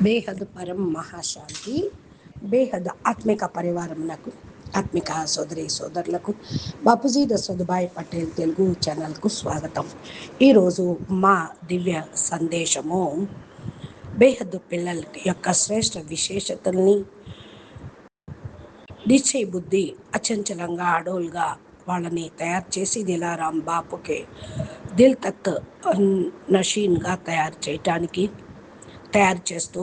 బేహద్ పరం మహాశాంతి బేహద్ ఆత్మిక పరివారమునకు ఆత్మిక సోదరి సోదరులకు బాపూజీ దశరథభాయ్ పటేల్ తెలుగు ఛానల్కు స్వాగతం. ఈరోజు మా దివ్య సందేశము బేహద్ పిల్లల యొక్క శ్రేష్ఠ విశేషతల్ని, నిశ్చయ బుద్ధి అచంచలంగా అడోల్గా వాళ్ళని తయారు చేసి దిలారాం బాపుకే దిల్ తక్ నషీన్గా తయారు చేస్తూ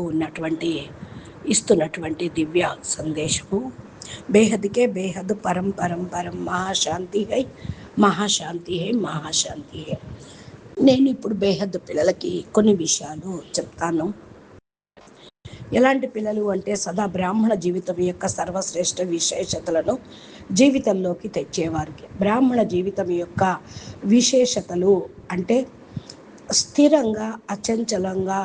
ఇస్తున్నటువంటి దివ్య సందేశము. బేహద్కే బేహద్ పరం పరం పరం మహాశాంతి హై, మహాశాంతి హై, మహాశాంతి హై. నేను ఇప్పుడు బేహద్ పిల్లలకి కొన్ని విషయాలు చెప్తాను. ఎలాంటి పిల్లలు అంటే సదా బ్రాహ్మణ జీవితం యొక్క సర్వశ్రేష్ఠ విశేషతలను జీవితంలోకి తెచ్చేవారికి. బ్రాహ్మణ జీవితం యొక్క విశేషతలు అంటే స్థిరంగా, అచంచలంగా,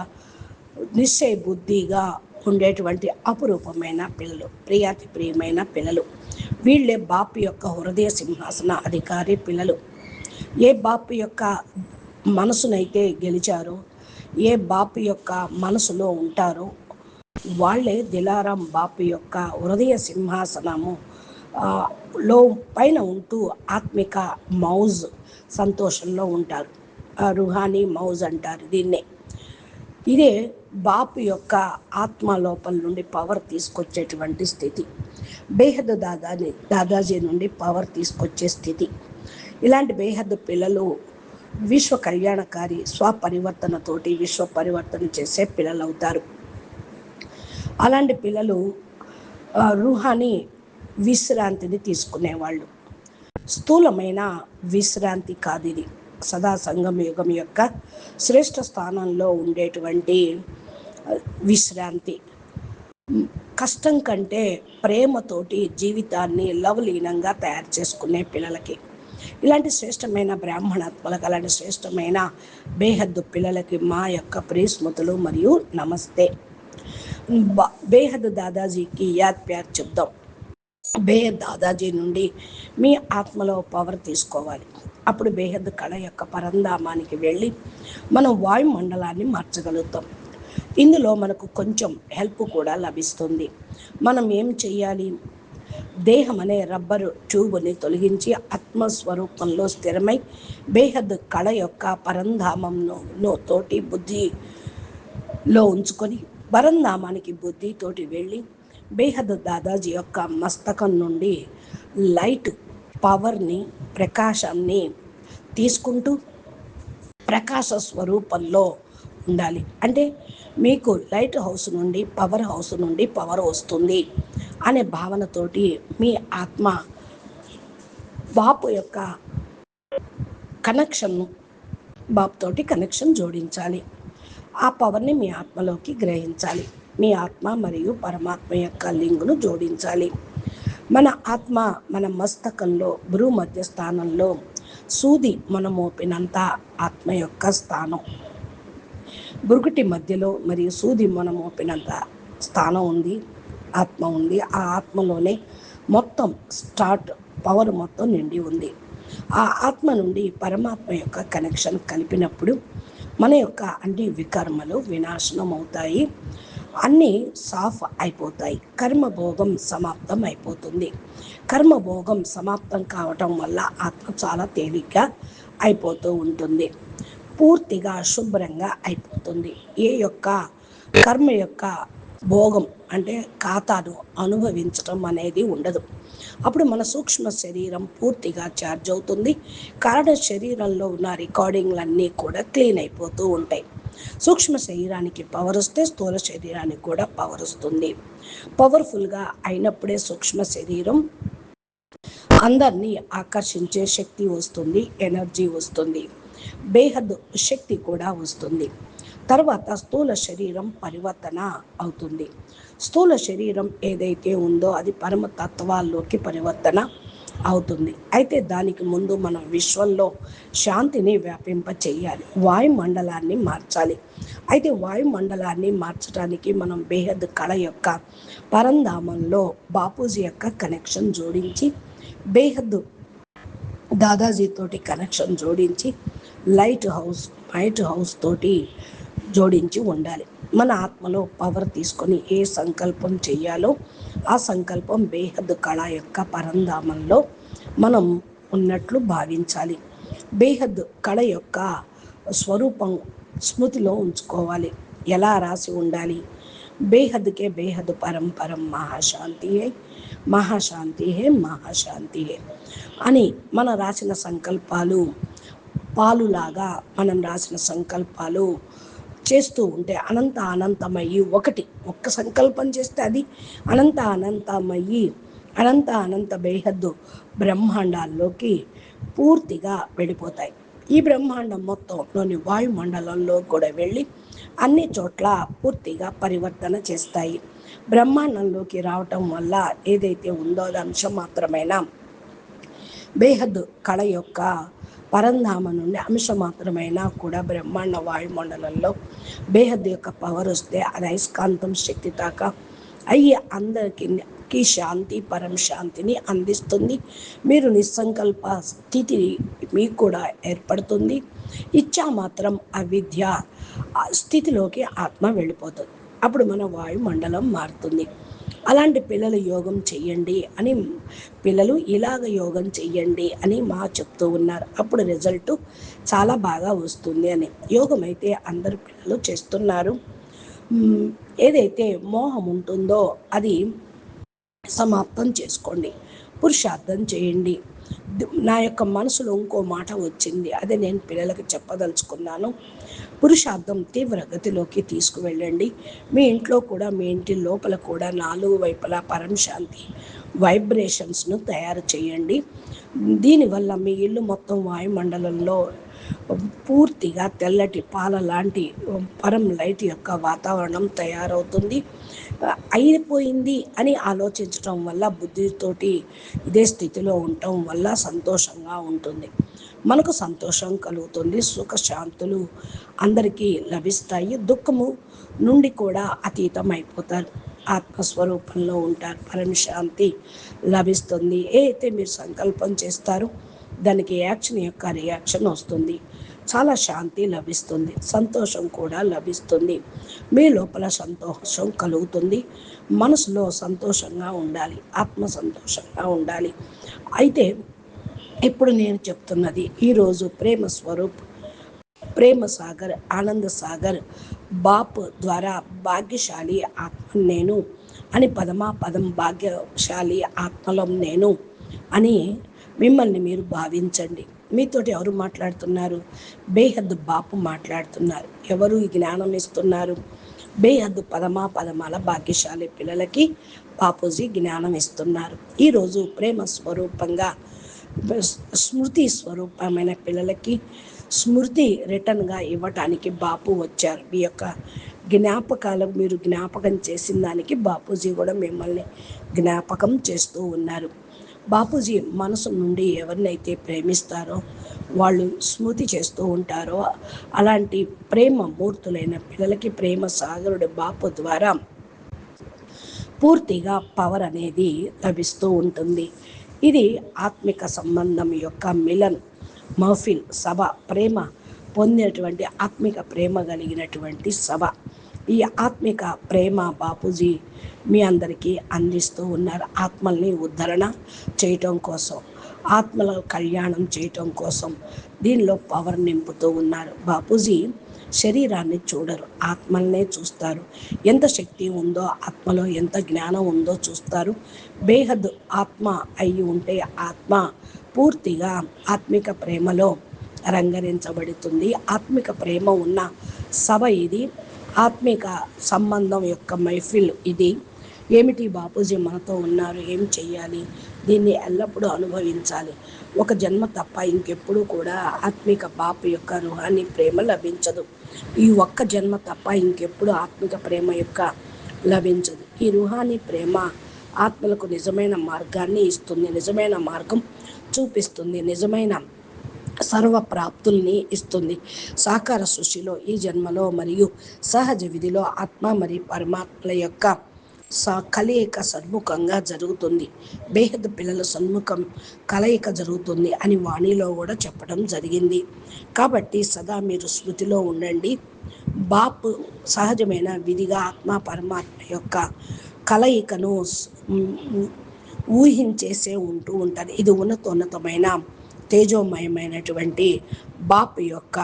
నిశ్చయ బుద్ధిగా ఉండేటువంటి అపురూపమైన పిల్లలు, ప్రియాతి ప్రియమైన పిల్లలు. వీళ్ళే బాపు యొక్క హృదయ సింహాసన అధికారి పిల్లలు. ఏ బాపు యొక్క మనసునైతే గెలిచారో, ఏ బాపు యొక్క మనసులో ఉంటారో వాళ్ళే దిలారాం బాపు యొక్క హృదయ సింహాసనము లో పైన ఉంటూ ఆత్మిక మౌజ్ సంతోషంలో ఉంటారు. రుహానీ మౌజ్ అంటారు దీన్నే. ఇదే బాపు యొక్క ఆత్మ లోపల నుండి పవర్ తీసుకొచ్చేటువంటి స్థితి. బేహద్ దాదాజీ నుండి పవర్ తీసుకొచ్చే స్థితి. ఇలాంటి బేహద్ పిల్లలు విశ్వ కళ్యాణకారి, స్వపరివర్తనతోటి విశ్వ పరివర్తన చేసే పిల్లలు అవుతారు. అలాంటి పిల్లలు రుహానీ విశ్రాంతిని తీసుకునేవాళ్ళు. స్థూలమైన విశ్రాంతి కాదు ఇది. సదా సంగమ యుగం యొక్క శ్రేష్ఠ స్థానంలో ఉండేటువంటి విశ్రాంతి. కష్టం కంటే ప్రేమతోటి జీవితాన్ని లవలీనంగా తయారు చేసుకునే పిల్లలకి, ఇలాంటి శ్రేష్టమైన బ్రాహ్మణాత్మలకు, అలాంటి శ్రేష్టమైన బేహద్దు పిల్లలకి మా యొక్క ప్రియస్మృతులు మరియు నమస్తే. బేహద్ దాదాజీకి యాద్ ప్యార్ చెప్దాం. బేహద్ దాదాజీ నుండి మీ ఆత్మలో పవర్ తీసుకోవాలి. అప్పుడు బేహద్ కళ యొక్క పరంధామానికి వెళ్ళి మనం వాయుమండలాన్ని మార్చగలుగుతాం. ఇందులో మనకు కొంచెం హెల్ప్ కూడా లభిస్తుంది. మనం ఏం చెయ్యాలి? దేహం అనే రబ్బరు ట్యూబ్ని తొలగించి ఆత్మస్వరూపంలో స్థిరమై బేహద్ కళ యొక్క పరంధామంలో తోటి బుద్ధిలో ఉంచుకొని పరంధామానికి బుద్ధితోటి వెళ్ళి బేహద్ దాదాజీ యొక్క మస్తకం నుండి లైట్ పవర్ని, ప్రకాశాన్ని తీసుకుంటూ ప్రకాశ స్వరూపంలో ఉండాలి. అంటే మీకు లైట్ హౌస్ నుండి, పవర్ హౌస్ నుండి పవర్ వస్తుంది అనే భావనతోటి మీ ఆత్మ బాపు యొక్క బాపుతోటి కనెక్షన్ జోడించాలి. ఆ పవర్ని మీ ఆత్మలోకి గ్రహించాలి. మీ ఆత్మ మరియు పరమాత్మ యొక్క లింగును జోడించాలి. మన ఆత్మ మన మస్తకంలో భ్రూ మధ్య స్థానంలో సూది మనం మోపినంత ఆత్మ యొక్క స్థానం. బురుగుటి మధ్యలో మరియు సూది మనం మోపినంత స్థానం ఉంది, ఆత్మ ఉంది. ఆ ఆత్మలోనే మొత్తం పవర్ మొత్తం నిండి ఉంది. ఆ ఆత్మ నుండి పరమాత్మ యొక్క కనెక్షన్ కలిపినప్పుడు మన యొక్క అన్ని వికర్మలు వినాశనం అవుతాయి, అన్నీ సాఫ్ అయిపోతాయి. కర్మభోగం సమాప్తం అయిపోతుంది. కర్మభోగం సమాప్తం కావటం వల్ల ఆత్మ చాలా తేలిగ్గా అయిపోతూ ఉంటుంది, పూర్తిగా శుభ్రంగా అయిపోతుంది. ఏ యొక్క కర్మ యొక్క భోగం అంటే ఖాతాను అనుభవించటం అనేది ఉండదు. అప్పుడు మన సూక్ష్మ శరీరం పూర్తిగా ఛార్జ్ అవుతుంది. కారణ శరీరంలో ఉన్న రికార్డింగ్లన్నీ కూడా క్లీన్ అయిపోతూ ఉంటాయి. సూక్ష్మ శరీరానికి పవర్ వస్తే స్థూల శరీరానికి కూడా పవర్ వస్తుంది. పవర్ఫుల్గా అయినప్పుడే సూక్ష్మ శరీరం అందరినీ ఆకర్షించే శక్తి వస్తుంది, ఎనర్జీ వస్తుంది, బేహద్ శక్తి కూడా వస్తుంది. తర్వాత స్థూల శరీరం పరివర్తన అవుతుంది. స్థూల శరీరం ఏదైతే ఉందో అది పరమతత్వాల్లోకి పరివర్తన అవుతుంది. అయితే దానికి ముందు మనం విశ్వంలో శాంతిని వ్యాపింప చేయాలి, వాయుమండలాన్ని మార్చాలి. అయితే వాయుమండలాన్ని మార్చడానికి మనం బేహద్ కళ యొక్క పరంధామంలో బాపూజీ యొక్క కనెక్షన్ జోడించి, బేహద్ దాదాజీతోటి కనెక్షన్ జోడించి, లైట్ హౌస్ తోటి జోడించి ఉండాలి. మన ఆత్మలో పవర్ తీసుకొని ఏ సంకల్పం చేయాలో ఆ సంకల్పం బేహద్ కళ యొక్క పరంధామంలో మనం ఉన్నట్లు భావించాలి. బేహద్ కళ యొక్క స్వరూపం స్మృతిలో ఉంచుకోవాలి. ఎలా రాసి ఉండాలి? బేహద్కే బేహద్ పరం పరం మహాశాంతి హై, మహాశాంతి హే మహాశాంతి హే అని మనం రాసిన సంకల్పాలు పాలులాగా మనం రాసిన సంకల్పాలు చేస్తూ ఉంటే అనంతమయ్యి ఒక్క సంకల్పం చేస్తే అది అనంతమయ్యి అనంత బేహద్దు బ్రహ్మాండాల్లోకి పూర్తిగా వెళ్ళిపోతాయి. ఈ బ్రహ్మాండం మొత్తంలోని వాయుమండలంలో కూడా వెళ్ళి అన్ని చోట్ల పూర్తిగా పరివర్తన చేస్తాయి. బ్రహ్మాండంలోకి రావటం వల్ల ఏదైతే ఉందో అది అంశం మాత్రమేనా బేహద్ కళ యొక్క పరంధామ నుండి అంశ మాత్రమైనా కూడా బ్రహ్మాండ వాయుమండలంలో బేహద్ యొక్క పవర్ వస్తే అది అయస్కాంతం శక్తి దాకా అయ్యి అందరికీ శాంతి పరం శాంతిని అందిస్తుంది. మీరు నిస్సంకల్ప స్థితి మీకు కూడా ఏర్పడుతుంది. ఇచ్చా మాత్రం అవిద్య స్థితిలోకి ఆత్మ వెళ్ళిపోతుంది. అప్పుడు మన వాయుమండలం మారుతుంది. అలాంటి పిల్లలు యోగం చెయ్యండి అని పిల్లలు ఇలాగ యోగం చెయ్యండి అని చెప్తూ ఉన్నారు. అప్పుడు రిజల్ట్ చాలా బాగా వస్తుంది అని. యోగం అయితే అందరు పిల్లలు చేస్తున్నారు. ఏదైతే మోహం ఉంటుందో అది సమాప్తం చేసుకోండి, పురుషార్థం చేయండి. నా యొక్క మనసులో ఇంకో మాట వచ్చింది, అదే నేను పిల్లలకు చెప్పదలుచుకున్నాను. పురుషార్థం తీవ్రగతిలోకి తీసుకువెళ్ళండి. మీ ఇంట్లో కూడా మీ ఇంటి లోపల కూడా 4 వైపులా పరం శాంతి వైబ్రేషన్స్ను తయారు చేయండి. దీనివల్ల మీ ఇల్లు మొత్తం వాయుమండలంలో పూర్తిగా తెల్లటి పాల లాంటి పరం లైట్ యొక్క వాతావరణం తయారవుతుంది. అయిపోయింది అని ఆలోచించటం వల్ల బుద్ధితోటి ఇదే స్థితిలో ఉండటం వల్ల సంతోషంగా ఉంటుంది. మనకు సంతోషం కలుగుతుంది, సుఖశాంతులు అందరికీ లభిస్తాయి. దుఃఖము నుండి కూడా అతీతం అయిపోతారు, ఆత్మస్వరూపంలో ఉంటారు, పరమశాంతి లభిస్తుంది. అయితే మీరు సంకల్పం చేస్తారో దానికి యాక్షన్ యొక్క రియాక్షన్ వస్తుంది. చాలా శాంతి లభిస్తుంది, సంతోషం కూడా లభిస్తుంది. మీ లోపల సంతోషం కలుగుతుంది. మనసులో సంతోషంగా ఉండాలి, ఆత్మ సంతోషంగా ఉండాలి. అయితే ఇప్పుడు నేను చెప్తున్నది ఈరోజు ప్రేమ స్వరూప్, ప్రేమ సాగర్, ఆనంద సాగర్ బాప్ ద్వారా భాగ్యశాలి ఆత్మ నేను అని పదం భాగ్యశాలి ఆత్మలం నేను అని మిమ్మల్ని మీరు భావించండి. మీతోటి ఎవరు మాట్లాడుతున్నారు? బేహద్ బాపు మాట్లాడుతున్నారు. ఎవరు ఈ జ్ఞానం ఇస్తున్నారు? బేహద్ పదమాల భాగ్యశాలి పిల్లలకి బాపూజీ జ్ఞానం ఇస్తున్నారు. ఈరోజు ప్రేమ స్వరూపంగా స్మృతి స్వరూపమైన పిల్లలకి స్మృతి రిటర్న్గా ఇవ్వటానికి బాపు వచ్చారు. మీ యొక్క జ్ఞాపకాలు మీరు జ్ఞాపకం చేసిన దానికి బాపూజీ కూడా మిమ్మల్ని జ్ఞాపకం చేస్తూ ఉన్నారు. బాపూజీ మనసు నుండి ఎవరినైతే ప్రేమిస్తారో వాళ్ళు స్మృతి చేస్తూ ఉంటారో అలాంటి ప్రేమ మూర్తులైన పిల్లలకి ప్రేమ సాగరుడు బాపు ద్వారా పూర్తిగా పవర్ అనేది లభిస్తూ ఉంటుంది. ఇది ఆత్మిక సంబంధం యొక్క మిలన్ మహఫిల్ సభ, ప్రేమ పొందినటువంటి ఆత్మిక ప్రేమ కలిగినటువంటి సభ. ఈ ఆత్మిక ప్రేమ బాపూజీ మీ అందరికీ అందిస్తూ ఉన్నారు. ఆత్మల్ని ఉద్ధరణ చేయటం కోసం, ఆత్మల కళ్యాణం చేయటం కోసం దీనిలో పవర్ నింపుతూ ఉన్నారు. బాపూజీ శరీరాన్ని చూడరు, ఆత్మల్నే చూస్తారు. ఎంత శక్తి ఉందో ఆత్మలో, ఎంత జ్ఞానం ఉందో చూస్తారు. బేహద్ ఆత్మ అయి ఉంటే ఆత్మ పూర్తిగా ఆత్మిక ప్రేమలో రంగరించబడుతుంది. ఆత్మిక ప్రేమ ఉన్న సభ ఇది, ఆత్మిక సంబంధం యొక్క మైఫిల్ ఇది. ఏమిటి బాపూజీ మనతో ఉన్నారు, ఏం చెయ్యాలి? దీన్ని ఎల్లప్పుడూ అనుభవించాలి. ఒక జన్మ తప్ప ఇంకెప్పుడు కూడా ఆత్మిక బాపు యొక్క రుహాని ప్రేమ లభించదు. ఈ ఒక్క జన్మ తప్ప ఇంకెప్పుడు ఆత్మిక ప్రేమ యొక్క లభించదు. ఈ రుహాని ప్రేమ ఆత్మలకు నిజమైన మార్గాన్ని ఇస్తుంది, నిజమైన మార్గం చూపిస్తుంది, నిజమైన సర్వ ప్రాప్తుల్ని ఇస్తుంది. సాకార సృష్టిలో ఈ జన్మలో మరియు సహజ విధిలో ఆత్మ మరియు పరమాత్మల యొక్క కలయిక సన్ముఖంగా జరుగుతుంది. బేహద్ పిల్లల సన్ముఖం కలయిక జరుగుతుంది అని వాణిలో కూడా చెప్పడం జరిగింది. కాబట్టి సదా మీరు స్మృతిలో ఉండండి. బాప్ సహజమైన విధిగా ఆత్మ పరమాత్మ యొక్క కలయికను ఊహించేసే ఉంటూ ఉంటారు. ఇది ఉన్నతోన్నతమైన తేజోమయమైనటువంటి బాప్ యొక్క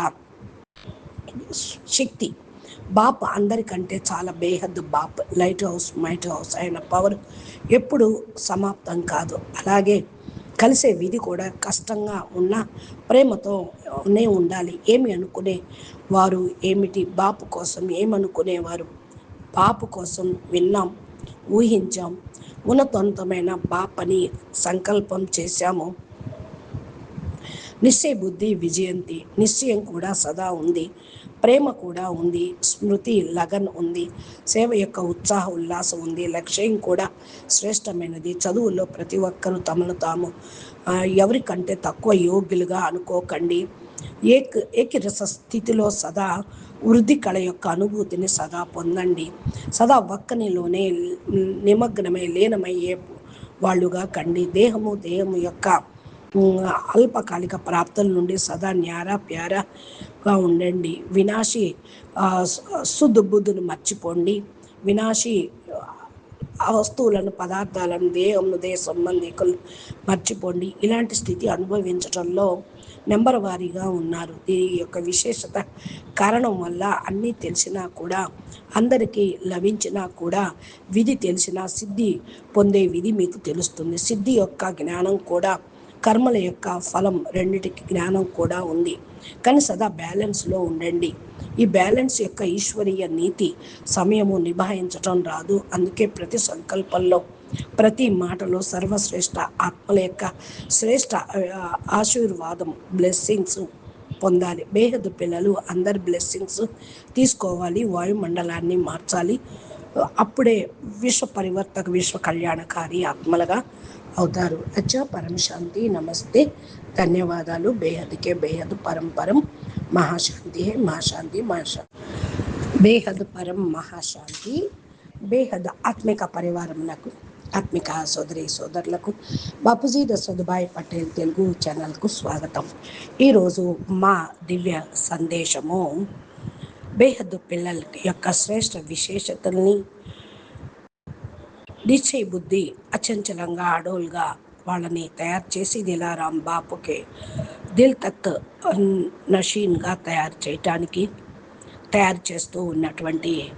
శక్తి. బాప్ అందరికంటే చాలా బేహద్దు బాప్. లైట్ హౌస్ మైట్ హౌస్ అయిన పవర్ ఎప్పుడు సమాప్తం కాదు. అలాగే కలిసే విధి కూడా కష్టంగా ఉన్న ప్రేమతోనే ఉండాలి. ఏమి అనుకునే వారు ఏమిటి, బాపు కోసం ఏమనుకునేవారు, బాపు కోసం విన్నాం, ఊహించాం, ఉన్నతోన్నతమైన బాప్ అని సంకల్పం చేశాము. నిశ్చయ బుద్ధి విజయంతి, నిశ్చయం కూడా సదా ఉంది, ప్రేమ కూడా ఉంది, స్మృతి లగన్ ఉంది, సేవ యొక్క ఉత్సాహ ఉల్లాసం ఉంది, లక్ష్యం కూడా శ్రేష్టమైనది. చదువుల్లో ప్రతి ఒక్కరూ తమను తాము ఎవరికంటే తక్కువ యోగ్యులుగా అనుకోకండి. ఏకరస స్థితిలో సదా వృద్ధి కళ యొక్క అనుభూతిని సదా పొందండి. సదా ఒక్కనిలోనే నిమగ్నమై లీనమయ్యే వాళ్ళుగా కండి. దేహము యొక్క అల్పకాలిక ప్రాప్తుల నుండి సదా న్యారా ప్యారాగా ఉండండి. వినాశి సుద్బుద్ధును మర్చిపోండి. వినాశి వస్తువులను, పదార్థాలను, దేహ సంబంధికులు మర్చిపోండి. ఇలాంటి స్థితి అనుభవించడంలో నెంబర్ వారీగా ఉన్నారు. దీని యొక్క విశేషత కారణం వల్ల అన్నీ తెలిసినా కూడా, అందరికీ లభించినా కూడా, విధి తెలిసినా సిద్ధి పొందే విధి మీకు తెలుస్తుంది. సిద్ధి యొక్క జ్ఞానం కూడా, కర్మల యొక్క ఫలం రెండిటికి జ్ఞానం కూడా ఉంది. కానీ సదా బ్యాలెన్స్లో ఉండండి. ఈ బ్యాలెన్స్ యొక్క ఈశ్వరీయ నీతి సమయము నిభాయించటం రాదు. అందుకే ప్రతి సంకల్పంలో, ప్రతి మాటలో సర్వశ్రేష్ఠ ఆత్మల యొక్క శ్రేష్ఠ ఆశీర్వాదం, బ్లెస్సింగ్స్ పొందాలి. బేహద్దు పిల్లలు అందరి బ్లెస్సింగ్స్ తీసుకోవాలి. వాయుమండలాన్ని మార్చాలి. అప్పుడే విశ్వ పరివర్తక, విశ్వ కళ్యాణకారి ఆత్మలుగా అవుతారు. అచ్చా, పరం శాంతి. నమస్తే, ధన్యవాదాలు. బేహద్కే బేహద్ పరం మహాశాంతి హే, మహాశాంతి మహాశాంతి. బేహద్ పరం మహాశాంతి. బేహద్ ఆత్మిక పరివారములకు, ఆత్మిక సోదరి సోదరులకు బాపూజీ దశరథభాయ్ పటేల్ తెలుగు ఛానల్కు స్వాగతం. ఈరోజు మా దివ్య సందేశము బేహద్దు పిల్లల యొక్క శ్రేష్ఠ విశేషతల్ని, నిశ్చయ బుద్ధి అచంచలంగా అడోల్గా వాళ్ళని తయారు చేసి దిలారాం బాపుకే దిల్ తక్ నషీన్గా తయారు చేస్తూ ఉన్నటువంటి